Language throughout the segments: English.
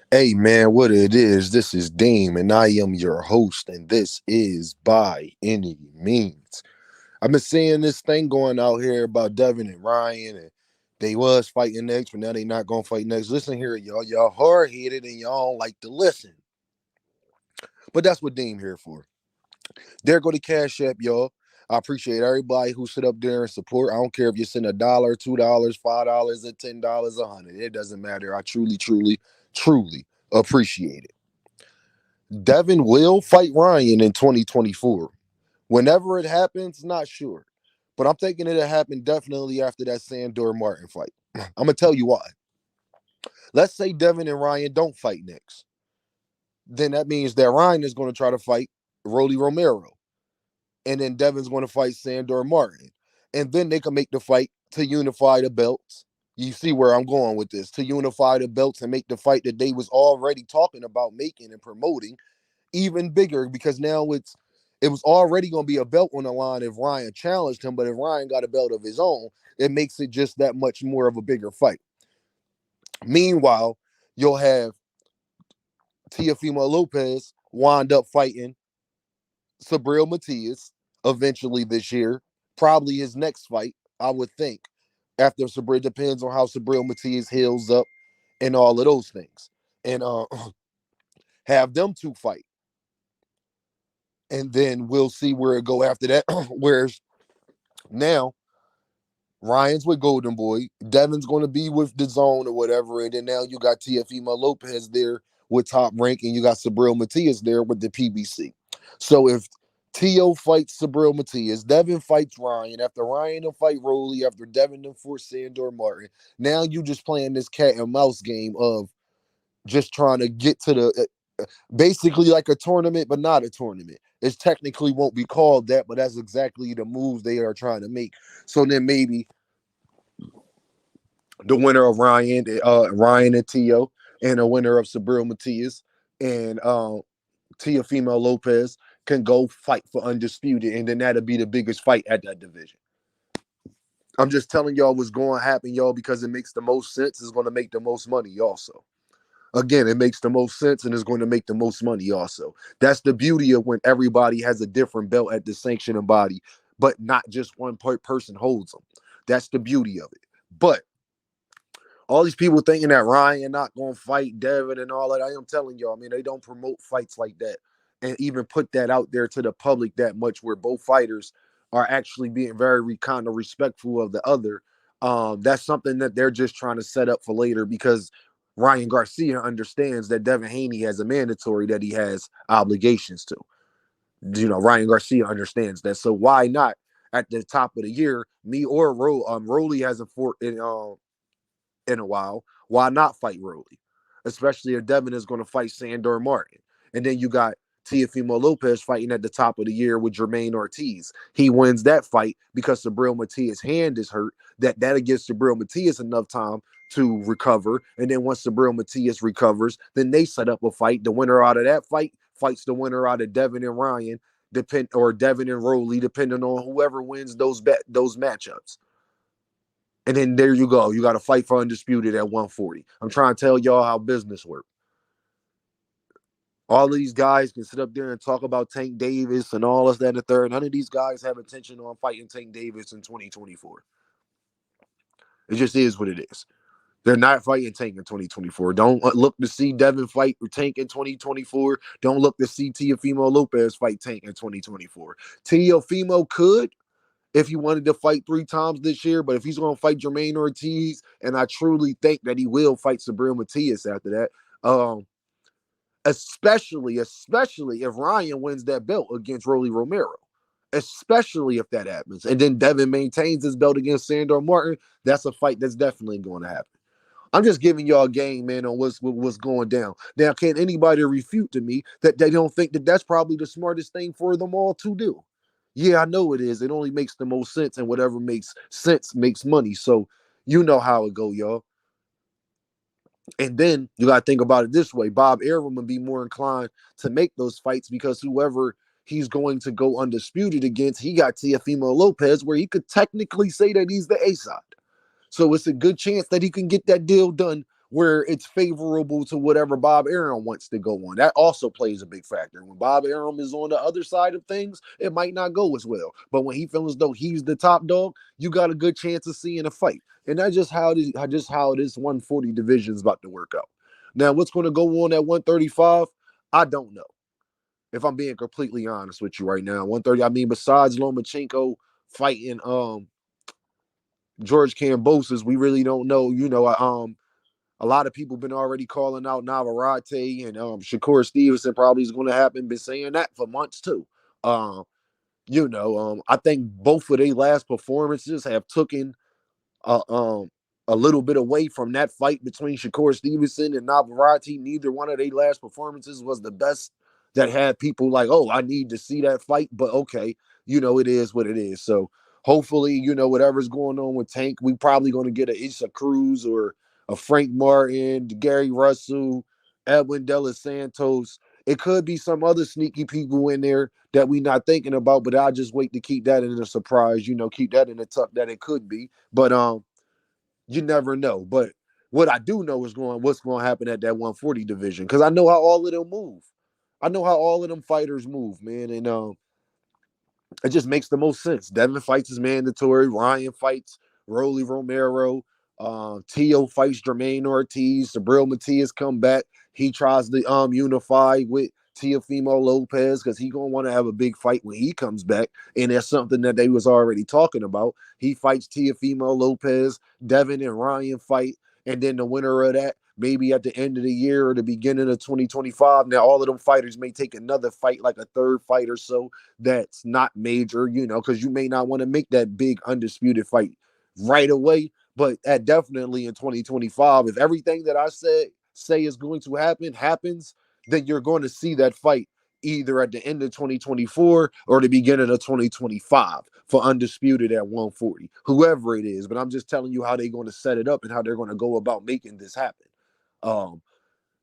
Hey man, what it is, this is Deem, and I am your host, and this is By Any Means. I've been seeing this thing going out here about Devin and Ryan, and they was fighting next, but now they not gonna fight next. Listen here, y'all. Y'all hard-headed and y'all don't like to listen. But that's what Deem here for. There go the Cash App, y'all. I appreciate everybody who sit up there and support. I don't care if you send $1, $2, $5, or $10, 100. It doesn't matter. I truly, truly, truly appreciate it. Devin will fight Ryan in 2024. Whenever it happens, not sure. But I'm thinking it'll happen definitely after that Sandor Martin fight. I'm going to tell you why. Let's say Devin and Ryan don't fight next. Then that means that Ryan is going to try to fight Rolly Romero. And then Devin's going to fight Sandor Martin. And then they can make the fight to unify the belts. You see where I'm going with this, to unify the belts and make the fight that they was already talking about making and promoting even bigger, because now it was already going to be a belt on the line if Ryan challenged him, but if Ryan got a belt of his own, it makes it just that much more of a bigger fight. Meanwhile, you'll have Teofimo Lopez wind up fighting Sabril Matias eventually this year, probably his next fight, I would think. After Sabril, depends on how Sabril Matias heals up and all of those things, and have them two fight, and then we'll see where it go after that. Whereas now Ryan's with Golden Boy, Devin's going to be with the Zone or whatever, and then now you got Teofimo Lopez there with Top Rank, and you got Sabril Matias there with the PBC. So if Tio fights Sabril Matias, Devin fights Ryan, after Ryan will fight Rolly, after Devin will force Sandor Martin, now you just playing this cat and mouse game of just trying to get to the basically like a tournament, but not a tournament. It technically won't be called that, but that's exactly the moves they are trying to make. So then maybe the winner of Ryan and Tio, and the winner of Sabril Matias and Teofimo Lopez can go fight for undisputed, and then that'll be the biggest fight at that division. I'm just telling y'all what's going to happen, y'all, because it makes the most sense. It's going to make the most money, also. Again, it makes the most sense and is going to make the most money also. That's the beauty of when everybody has a different belt at the sanctioning body, but not just one person holds them. That's the beauty of it. But all these people thinking that Ryan not going to fight Devin and all that, I am telling y'all, I mean, they don't promote fights like that and even put that out there to the public that much, where both fighters are actually being very kind of respectful of the other. That's something that they're just trying to set up for later, because Ryan Garcia understands that Devin Haney has a mandatory that he has obligations to. Ryan Garcia understands that. So why not at the top of the year, me or Rolly hasn't fought in a while. Why not fight Rolly? Especially if Devin is going to fight Sandor Martin. And then you got Teofimo Lopez fighting at the top of the year with Jermaine Ortiz. He wins that fight because Sabril Matias' hand is hurt. That'll give Sabril Matias enough time to recover. And then once Sabril Matias recovers, then they set up a fight. The winner out of that fight fights the winner out of Devin and Ryan, or Devin and Rolly, depending on whoever wins those matchups. And then there you go. You got to fight for undisputed at 140. I'm trying to tell y'all how business works. All of these guys can sit up there and talk about Tank Davis and all of that and the third. None of these guys have intention on fighting Tank Davis in 2024. It just is what it is. They're not fighting Tank in 2024. Don't look to see Devin fight Tank in 2024. Don't look to see Teofimo Lopez fight Tank in 2024. Teofimo could, if he wanted to fight 3 times this year, but if he's going to fight Jermaine Ortiz, and I truly think that he will fight Sabril Matias after that, especially if Ryan wins that belt against Rolly Romero, especially if that happens, and then Devin maintains his belt against Sandor Martin, that's a fight that's definitely going to happen. I'm just giving y'all a game, man, on what's going down. Now, can anybody refute to me that they don't think that that's probably the smartest thing for them all to do? Yeah, I know it is. It only makes the most sense, and whatever makes sense makes money. So you know how it go, y'all. And then you got to think about it this way. Bob Arum would be more inclined to make those fights, because whoever he's going to go undisputed against, he got Teofimo Lopez, where he could technically say that he's the A side. So it's a good chance that he can get that deal done where it's favorable to whatever Bob Arum wants to go on. That also plays a big factor. When Bob Arum is on the other side of things, it might not go as well. But when he feels as though he's the top dog, you got a good chance of seeing a fight. And that's just how this 140 division is about to work out. Now, what's going to go on at 135? I don't know. If I'm being completely honest with you right now, 130. I mean, besides Lomachenko fighting George Kambosos, we really don't know. A lot of people been already calling out Navarrete and Shakur Stevenson probably is going to happen. Been saying that for months too. Um, I think both of their last performances have taken uh, um, a little bit away from that fight between Shakur Stevenson and Navarrete. Neither one of their last performances was the best that had people like, oh, I need to see that fight. But okay, it is what it is. So hopefully, whatever's going on with Tank, we probably going to get a Issa Cruz or a Frank Martin, Gary Russell, Edwin De Los Santos. It could be some other sneaky people in there that we not thinking about, but I'll just wait to keep that in a surprise, keep that in the tuck that it could be. But you never know. But what I do know is what's going to happen at that 140 division, because I know how all of them move. I know how all of them fighters move, man, and it just makes the most sense. Devin fights is mandatory. Ryan fights Rolly Romero. Tio fights Jermaine Ortiz. Sabril Matias come back. He tries to unify with Teofimo Lopez because he gonna want to have a big fight when he comes back, and that's something that they was already talking about. He fights Teofimo Lopez. Devin and Ryan fight, and then the winner of that, maybe at the end of the year or the beginning of 2025. Now all of them fighters may take another fight, like a third fight or so, that's not major, because you may not want to make that big undisputed fight right away. But definitely in 2025, if everything that I say is going to happen happens, then you're going to see that fight either at the end of 2024 or the beginning of 2025 for undisputed at 140, whoever it is. But I'm just telling you how they're going to set it up and how they're going to go about making this happen.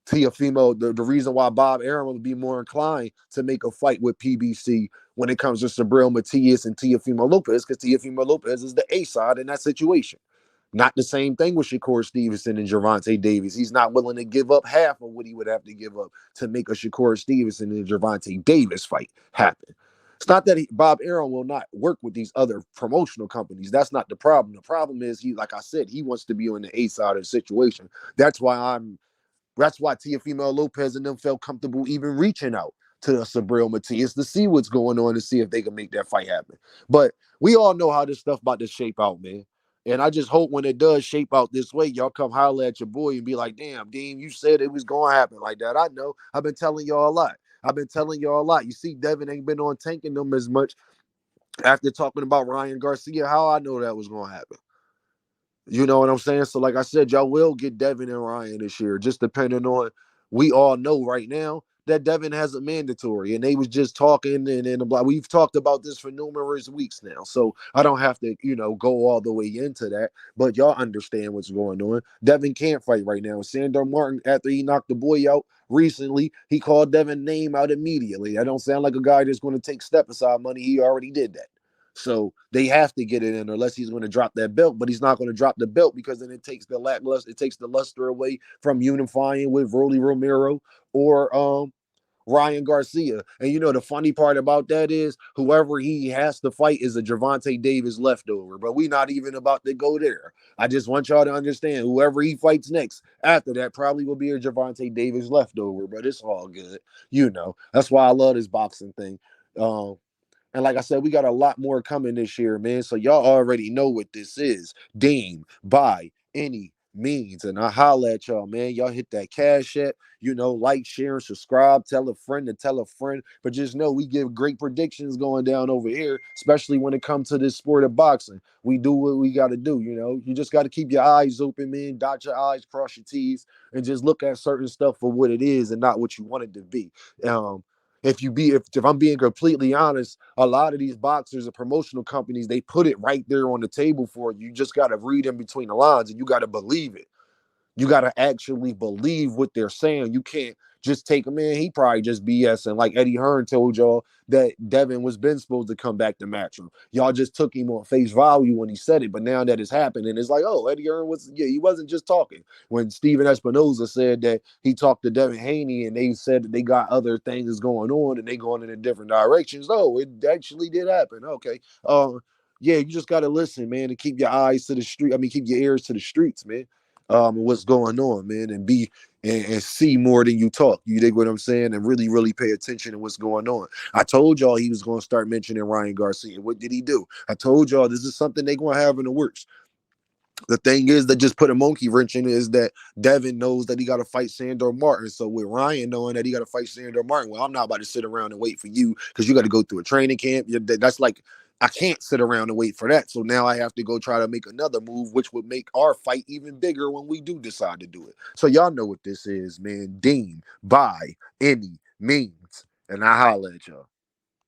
Teofimo, the reason why Bob Arum would be more inclined to make a fight with PBC when it comes to Sabril Matias and Teofimo Lopez, because Teofimo Lopez is the A side in that situation. Not the same thing with Shakur Stevenson and Gervonta Davis. He's not willing to give up half of what he would have to give up to make a Shakur Stevenson and Gervonta Davis fight happen. It's not that Bob Arum will not work with these other promotional companies. That's not the problem. The problem is like I said, he wants to be on the A side of the situation. That's why Teofimo Lopez and them felt comfortable even reaching out to Sabril Matias to see what's going on, to see if they can make that fight happen. But we all know how this stuff about to shape out, man. And I just hope when it does shape out this way, y'all come holler at your boy and be like, damn, Dean, you said it was going to happen like that. I know. I've been telling y'all a lot. You see, Devin ain't been on tanking them as much after talking about Ryan Garcia. How I know that was going to happen. You know what I'm saying? So, like I said, y'all will get Devin and Ryan this year, just depending on. We all know right now that Devin has a mandatory, and they was just talking and we've talked about this for numerous weeks now. So I don't have to, go all the way into that, but y'all understand what's going on. Devin can't fight right now. Sandor Martin, after he knocked the boy out recently, he called Devin's name out immediately. That don't sound like a guy that's going to take step aside money. He already did that. So they have to get it in unless he's going to drop that belt, but he's not going to drop the belt because then it takes the luster away from unifying with Rolly Romero or Ryan Garcia. And the funny part about that is whoever he has to fight is a Gervonta Davis leftover, but we not even about to go there. I just want y'all to understand whoever he fights next after that probably will be a Gervonta Davis leftover, but it's all good. That's why I love this boxing thing. And like I said, we got a lot more coming this year, man. So y'all already know what this is. Deem by any means. And I holla at y'all, man. Y'all hit that cash app, like, share, and subscribe. Tell a friend to tell a friend. But just know we give great predictions going down over here, especially when it comes to this sport of boxing. We do what we got to do, You just got to keep your eyes open, man. Dot your I's, cross your T's, and just look at certain stuff for what it is and not what you want it to be. If I'm being completely honest, a lot of these boxers and promotional companies, they put it right there on the table for you. You just got to read in between the lines and you got to believe it. You got to actually believe what they're saying. You can't just take him in. He probably just BSing. Like Eddie Hearn told y'all that Devin was been supposed to come back to match him. Y'all just took him on face value when he said it, but now that it's happened, and it's like, oh, Eddie Hearn was, yeah, he wasn't just talking. When Steven Espinoza said that he talked to Devin Haney and they said that they got other things going on and they going in different directions. Oh, it actually did happen. Okay. Yeah, you just gotta listen, man, and keep your eyes to the street. I mean, keep your ears to the streets, man. What's going on, man, and be and see more than you talk. You dig what I'm saying? And really, really pay attention to what's going on. I told y'all he was going to start mentioning Ryan Garcia. What did he do? I told y'all this is something they're going to have in the works. The thing is that just put a monkey wrench in is that Devin knows that he got to fight Sandor Martin. So with Ryan knowing that he got to fight Sandor Martin, well, I'm not about to sit around and wait for you because you got to go through a training camp. That's like, I can't sit around and wait for that. So now I have to go try to make another move, which would make our fight even bigger when we do decide to do it. So y'all know what this is, man. Deem by any means. And I holla at y'all.